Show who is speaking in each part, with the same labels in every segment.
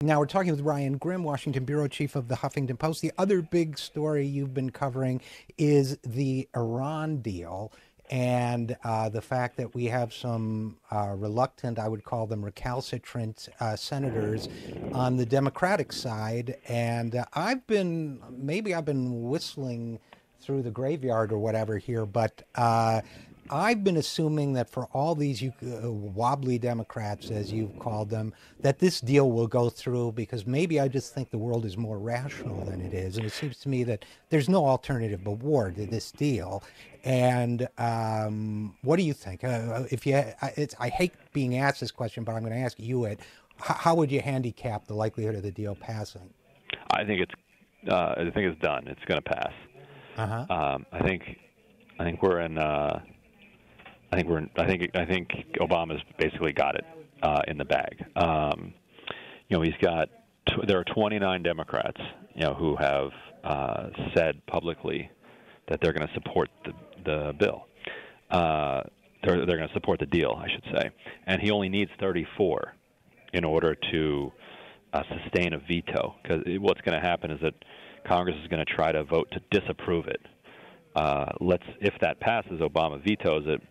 Speaker 1: Now we're talking with Ryan Grimm, Washington bureau chief of the Huffington Post. The other big story you've been covering is the Iran deal and the fact that we have some reluctant, I would call them recalcitrant senators on the Democratic side. And maybe I've been whistling through the graveyard or whatever here, but I've been assuming that for all these wobbly Democrats, as you've called them, that this deal will go through because maybe I just think the world is more rational than it is. And it seems to me that there's no alternative but war to this deal. And what do you think? I hate being asked this question, but I'm going to ask you it. How would you handicap the likelihood of the deal passing?
Speaker 2: I think it's done. It's going to pass. I think we're in. I think Obama's basically got it in the bag. He's got. There are 29 Democrats, who have said publicly that they're going to support the bill. They're going to support the deal, I should say, and he only needs 34 in order to sustain a veto. Because what's going to happen is that Congress is going to try to vote to disapprove it. If that passes, Obama vetoes it.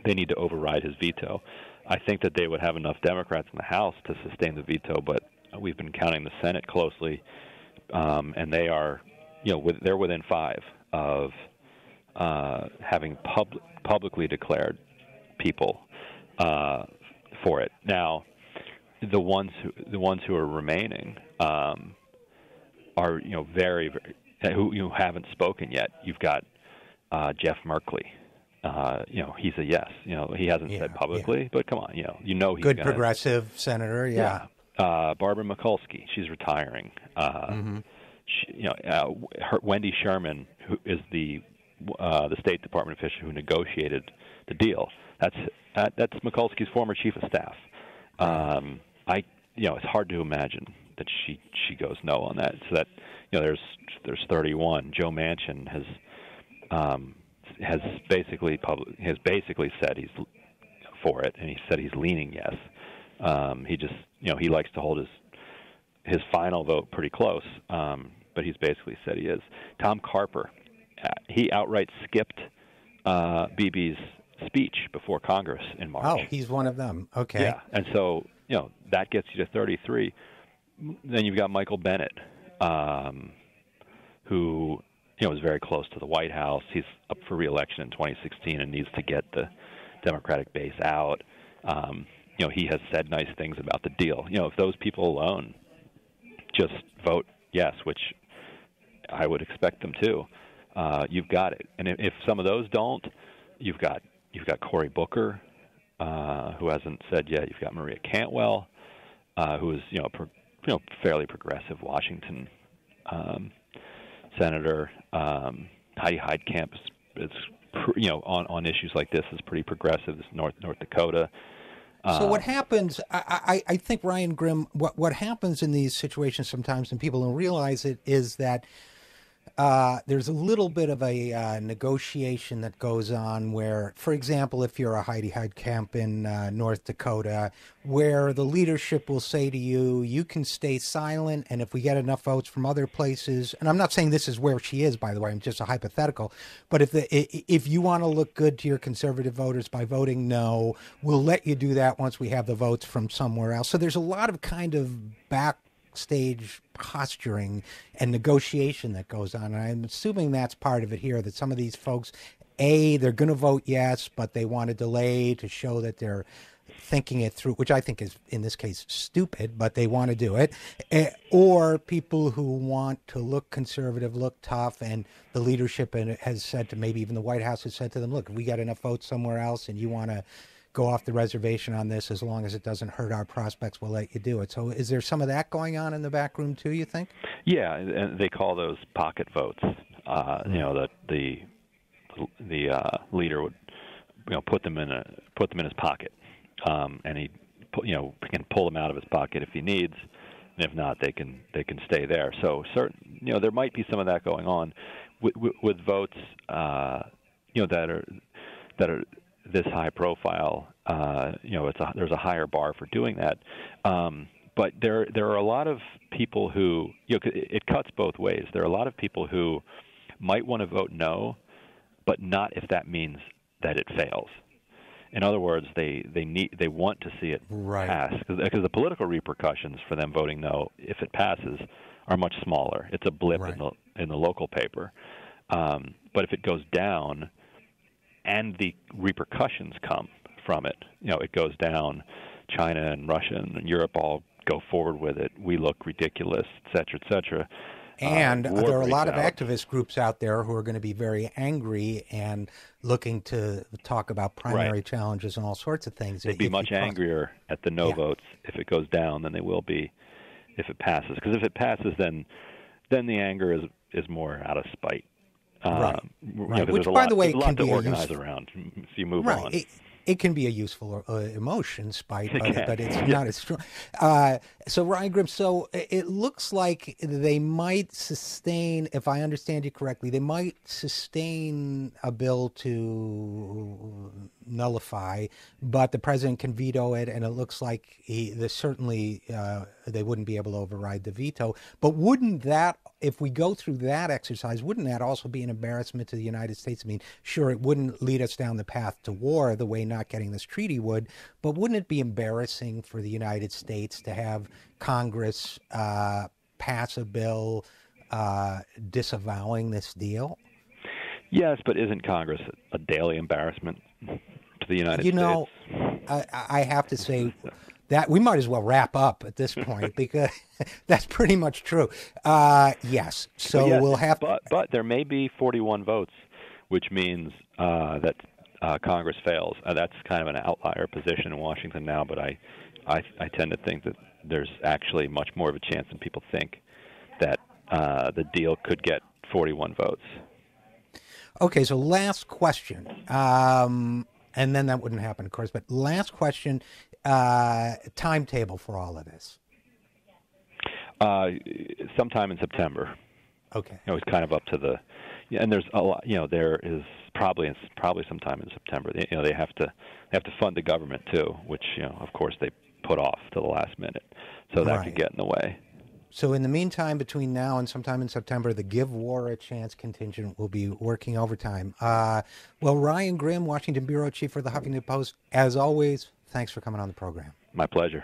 Speaker 2: They need to override his veto. I think that they would have enough Democrats in the House to sustain the veto, but we've been counting the Senate closely, and they are, they're within 5 of having publicly declared people for it. Now, the ones who are remaining are very, very who haven't spoken yet. You've got Jeff Merkley. He's a yes. He hasn't said publicly, but come on, he's
Speaker 1: good progressive senator. Yeah.
Speaker 2: Barbara Mikulski, she's retiring. Wendy Sherman, who is the State Department official who negotiated the deal. That's Mikulski's former chief of staff. It's hard to imagine that she goes no on that. So that there's 31. Joe Manchin has basically said he's for it, and he said he's leaning yes. He just he likes to hold his final vote pretty close, but he's basically said he is. Tom Carper, he outright skipped Bibi's speech before Congress in March.
Speaker 1: Oh, he's one of them. Okay.
Speaker 2: Yeah, and so that gets you to 33. Then you've got Michael Bennet, who was very close to the White House. He's up for re-election in 2016 and needs to get the Democratic base out. He has said nice things about the deal. If those people alone just vote yes, which I would expect them to, you've got it. And if some of those don't, you've got Cory Booker, who hasn't said yet. You've got Maria Cantwell, who is fairly progressive Washington senator. Heidi Heitkamp is on issues like this is pretty progressive. This North Dakota.
Speaker 1: So what happens? I think, Ryan Grimm, what happens in these situations sometimes, and people don't realize it, is that there's a little bit of a negotiation that goes on where, for example, if you're a Heidi Heitkamp in North Dakota, where the leadership will say to you, you can stay silent, and if we get enough votes from other places, and I'm not saying this is where she is, by the way, I'm just a hypothetical, but if you want to look good to your conservative voters by voting no, we'll let you do that once we have the votes from somewhere else. So there's a lot of kind of backstage posturing and negotiation that goes on. And I'm assuming that's part of it here, that some of these folks, they're going to vote yes, but they want to delay to show that they're thinking it through, which I think is, in this case, stupid, but they want to do it. Or people who want to look conservative, look tough, and the leadership has said to, maybe even the White House has said to them, look, if we got enough votes somewhere else and you want to go off the reservation on this, as long as it doesn't hurt our prospects, we'll let you do it. So is there some of that going on in the back room too, you think?
Speaker 2: Yeah, and they call those pocket votes. That the leader would put them in his pocket, and he can pull them out of his pocket if he needs, and if not, they can stay there. So there might be some of that going on with votes that are this high profile. There's a higher bar for doing that. But there are a lot of people who, it cuts both ways. There are a lot of people who might want to vote no, but not if that means that it fails. In other words, they want to see it pass, because the political repercussions for them voting no, if it passes, are much smaller. It's a blip in the local paper. But if it goes down, and the repercussions come from it, it goes down. China and Russia and Europe all go forward with it. We look ridiculous, et cetera, et cetera.
Speaker 1: And there are a lot of activist groups out there who are going to be very angry and looking to talk about primary challenges and all sorts of things.
Speaker 2: They'd be much angrier at the no votes if it goes down than they will be if it passes. Because if it passes, then the anger is more out of spite.
Speaker 1: Which, by the way, can be
Speaker 2: organize around. So you move on.
Speaker 1: It can be a useful emotion, spite, but it's not as strong. So, Ryan Grimm, so it looks like they might sustain, if I understand you correctly, they might sustain a bill to nullify, but the president can veto it, and it looks like certainly they wouldn't be able to override the veto. But wouldn't that, if we go through that exercise, wouldn't that also be an embarrassment to the United States? I mean, sure, it wouldn't lead us down the path to war the way not getting this treaty would, but wouldn't it be embarrassing for the United States to have Congress pass a bill disavowing this deal?
Speaker 2: Yes, but isn't Congress a daily embarrassment to the United States?
Speaker 1: I have to say that we might as well wrap up at this point because that's pretty much true. Yes. So we'll have.
Speaker 2: But there may be 41 votes, which means that Congress fails. That's kind of an outlier position in Washington now, but I tend to think that there's actually much more of a chance than people think that the deal could get 41 votes.
Speaker 1: Okay, so last question. And then that wouldn't happen, of course. But last question, timetable for all of this.
Speaker 2: Sometime in September.
Speaker 1: Okay.
Speaker 2: It's kind of up to the, and there's a lot. There is probably sometime in September. They have to fund the government too, which of course they put off to the last minute, so that could get in the way.
Speaker 1: So in the meantime, between now and sometime in September, the Give War a Chance contingent will be working overtime. Well, Ryan Grimm, Washington Bureau Chief for the Huffington Post, as always, thanks for coming on the program.
Speaker 2: My pleasure.